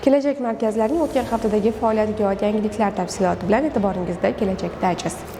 Kelajak markazlarining o'tgan haftadagi faoliyatiga oid yangiliklar tafsiloti bilan e'tiboringizda Kelajak Digest.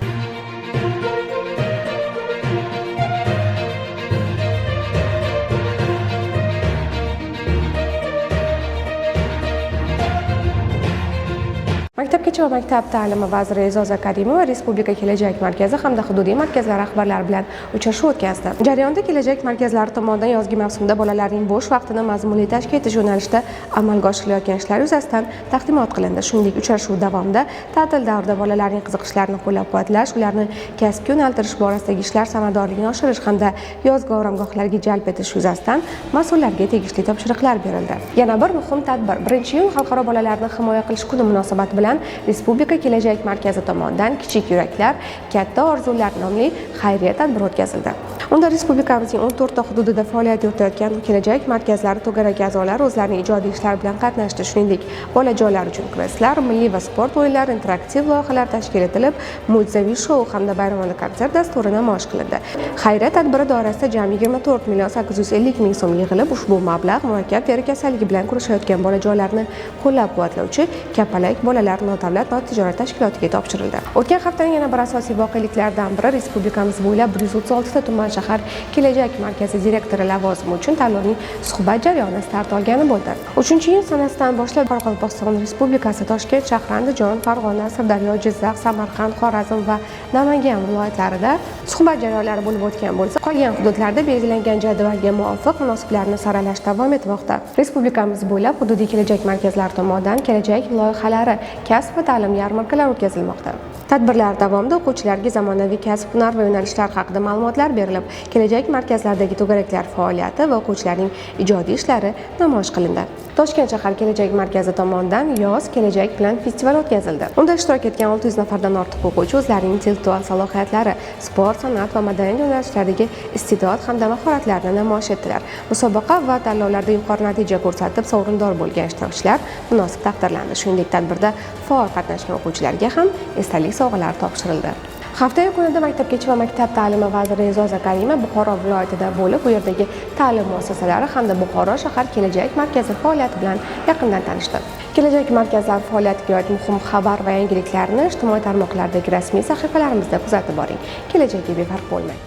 Maktabgacha va maktab ta'limi vaziri E'zoza Karimova Respublika Kelajak markazi hamda hududiy markazlar rahbarlari bilan uchrashuv o'tkazdi. Jarayonda Kelajak markazlari tomonidan yozgi mavsumda bolalarning bo'sh vaqtini mazmunli tashkil etish yo'nalishida amalga oshirilayotgan ishlar yuzasidan taqdimot qilindi. Shuningdek, uchrashuv davomida ta'til davrida bolalarning qiziqishlarini qo'llab-quvvatlash, ularni kasbga yo'naltirish borasidagi ishlar samaradorligini oshirish hamda yozgi oromgohlarga jalb etish yuzasidan mas'ullarga tegishli topshiriqlar berildi. Yana bir muhim tadbir 1-iyun Xalqaro bolalarni himoya qilish kuni munosabati bilan Respublika Kelajak markazi tomonidan Kichik yuraklar, katta orzular nomli xayriya tadbiri o'tkazildi. Unda respublikamizning 14 ta hududida faoliyat yuritayotgan Kelajak markazlari to'garak a'zolari o'zlarining ijodiy ishlari bilan qatnashdi. Shuningdek, bolajonlar uchun questlar, milliy va sport o'yinlari, interaktiv loyihalar tashkil etilib, mo'jizaviy shou hamda bayramona konsert dasturi namoyish qilindi. Xayriya tadbiri doirasida jami 24 million 850 ming so'm yig'ilib, ushbu mablag' murakkab teri kasalligi bilan kurashayotgan bolajonlarni qo'llab-quvvatlovchi Kapalak bolalar nodavlat notijorat tashkilotiga topshirildi. O'tgan haftaning yana bir asosiy voqealiklaridan biri respublikamiz bo'ylab 136 ta tuman shahar Kelajak markazi direktori lavozimi uchun tanlovning suhbat jarayoni start olgani bo'ldi. 3-iyun sanasidan boshlab Qoraqalpog'iston Respublikasi Toshkent, Shahar-Andijon, Farg'ona, Sirdaryo, Jizzax, Samarqand, Xorazm va Namangan viloyatlarida suhbat jarayonlari bo'lib o'tgan bo'lsa, qolgan hududlarda belgilangan jadvalga muvofiq munosiblarni saralash davom etmoqda. Respublikamiz bo'ylab hududiy kelajak markazlari tomonidan kelajak loyihalari, kasb va ta'lim yarmarkalari o'tkazilmoqda. Tadbirlar davomida o'quvchilarga zamonaviy kasb, hunar va yo'nalishlar haqida ma'lumotlar berilib, kelajak markazlaridagi to'garaklar faoliyati va o'quvchilarning ijodiy ishlari namoyish qilindi. Toshkent shahar kelajak markazi tomonidan yoz kelajak bilan festival o'tkazildi. Unda ishtirok etgan 600 nafardan ortiq o'quvchi o'zlarining intellektual salohiyatlari, sport, san'at va madaniyat yo'nalishlaridagi iste'dod hamda mahoratlarini namoyish etdilar. Musobaqa va tanlovlarda yuqori natija ko'rsatib, sovrindor bo'lgan ishtirokchilar munosib taqdirlandi. Shuningdek, tadbirda faol qatnashgan o'quvchilarga ham esdalik sovg'alar topshirildi. Hafta yakunida Maktabgacha va maktab ta'limi vaziri E'zoza Karimova Buxoro viloyatida bo'lib, bu yerdagi ta'lim muassasalari hamda Buxoro shahar kelajak markazi faoliyati bilan yaqindan tanishdi. Kelajak markazlari faoliyatiga oid muhim xabar va yangiliklarni ijtimoiy tarmoqlardagi rasmiy sahifalarimizda kuzatib boring. Kelajakka befarq bo'lmang.